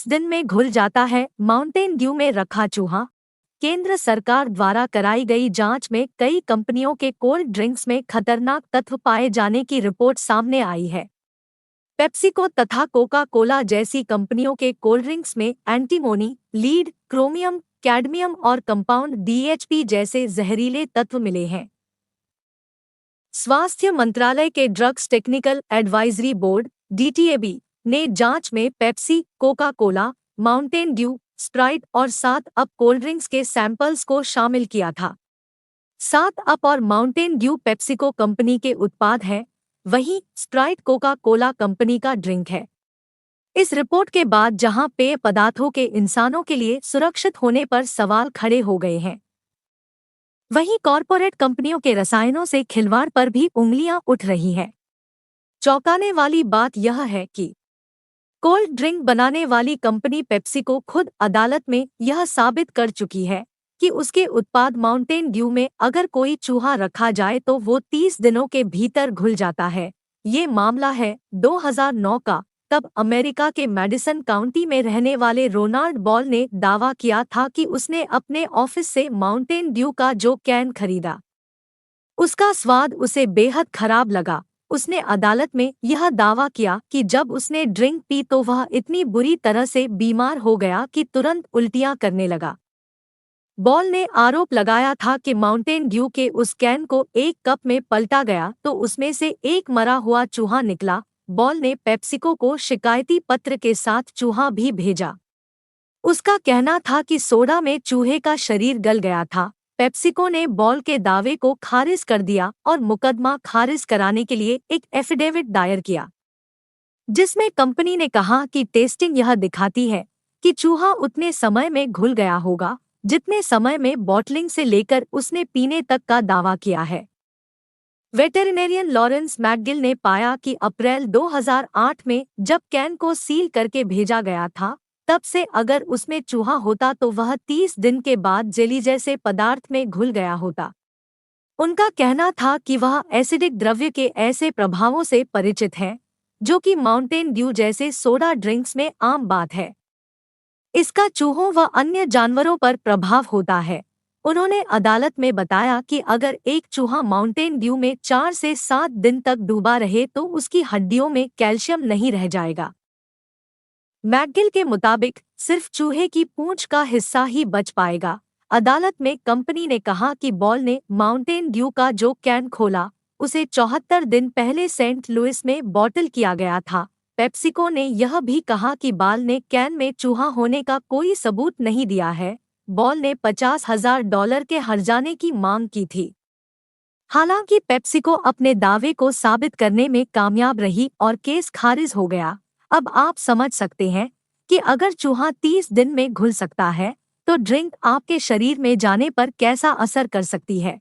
30 दिन में घुल जाता है माउंटेन ड्यू में रखा चूहा। केंद्र सरकार द्वारा कराई गई जांच में कई कंपनियों के कोल्ड ड्रिंक्स में खतरनाक तत्व पाए जाने की रिपोर्ट सामने आई है। पेप्सिको तथा कोका कोला जैसी कंपनियों के कोल्ड ड्रिंक्स में एंटीमोनी, लीड, क्रोमियम, कैडमियम और कंपाउंड डीएचपी जैसे जहरीले तत्व मिले हैं। स्वास्थ्य मंत्रालय के ड्रग्स टेक्निकल एडवाइजरी बोर्ड (डीटीएबी) ने जांच में Pepsi, Coca Cola, Mountain Dew, Sprite और 7 अप कोल्ड ड्रिंक्स के सैंपल्स को शामिल किया था। 7 अप और माउंटेन ड्यू पेप्सिको कंपनी के उत्पाद हैं, वहीं स्प्राइट कोका कोला कंपनी का ड्रिंक है। इस रिपोर्ट के बाद जहां पेय पदार्थों के इंसानों के लिए सुरक्षित होने पर सवाल खड़े हो गए हैं, वहीं कॉरपोरेट कंपनियों के रसायनों से खिलवाड़ पर भी उंगलियां उठ रही हैं। चौंकाने वाली बात यह है कि कोल्ड ड्रिंक बनाने वाली कंपनी पेप्सिको खुद अदालत में यह साबित कर चुकी है कि उसके उत्पाद माउंटेन ड्यू में अगर कोई चूहा रखा जाए तो वो 30 दिनों के भीतर घुल जाता है। ये मामला है 2009 का। तब अमेरिका के मैडिसन काउंटी में रहने वाले रोनाल्ड बॉल ने दावा किया था कि उसने अपने ऑफिस से माउंटेन ड्यू का जो कैन खरीदा, उसका स्वाद उसे बेहद खराब लगा। उसने अदालत में यह दावा किया कि जब उसने ड्रिंक पी तो वह इतनी बुरी तरह से बीमार हो गया कि तुरंत उल्टियां करने लगा। बॉल ने आरोप लगाया था कि माउंटेन ड्यू के उस कैन को एक कप में पलटा गया तो उसमें से एक मरा हुआ चूहा निकला। बॉल ने पेप्सिको को शिकायती पत्र के साथ चूहा भी भेजा। उसका कहना था कि सोडा में चूहे का शरीर गल गया था। पेप्सिको ने बॉल के दावे को खारिज कर दिया और मुकदमा खारिज कराने के लिए एक एफिडेविट दायर किया, जिसमें कंपनी ने कहा कि टेस्टिंग यह दिखाती है कि चूहा उतने समय में घुल गया होगा जितने समय में बॉटलिंग से लेकर उसने पीने तक का दावा किया है। वेटेरिनेरियन लॉरेंस मैकगिल ने पाया कि अप्रैल 2008 में जब कैन को सील करके भेजा गया था, तब से अगर उसमें चूहा होता तो वह 30 दिन के बाद जेली जैसे पदार्थ में घुल गया होता। उनका कहना था कि वह एसिडिक द्रव्य के ऐसे प्रभावों से परिचित है जो कि माउंटेन ड्यू जैसे सोडा ड्रिंक्स में आम बात है। इसका चूहों व अन्य जानवरों पर प्रभाव होता है। उन्होंने अदालत में बताया कि अगर एक चूहा माउंटेन ड्यू में 4 से 7 दिन तक डूबा रहे तो उसकी हड्डियों में कैल्शियम नहीं रह जाएगा। मैकगिल के मुताबिक सिर्फ चूहे की पूंछ का हिस्सा ही बच पाएगा। अदालत में कंपनी ने कहा कि बॉल ने माउंटेन ड्यू का जो कैन खोला उसे 74 दिन पहले सेंट लुइस में बॉटल किया गया था। पेप्सिको ने यह भी कहा कि बॉल ने कैन में चूहा होने का कोई सबूत नहीं दिया है। बॉल ने $50,000 के हर्जाने की मांग की थी। हालांकि पेप्सिको अपने दावे को साबित करने में कामयाब रही और केस खारिज हो गया। अब आप समझ सकते हैं कि अगर चूहा 30 दिन में घुल सकता है तो ड्रिंक आपके शरीर में जाने पर कैसा असर कर सकती है।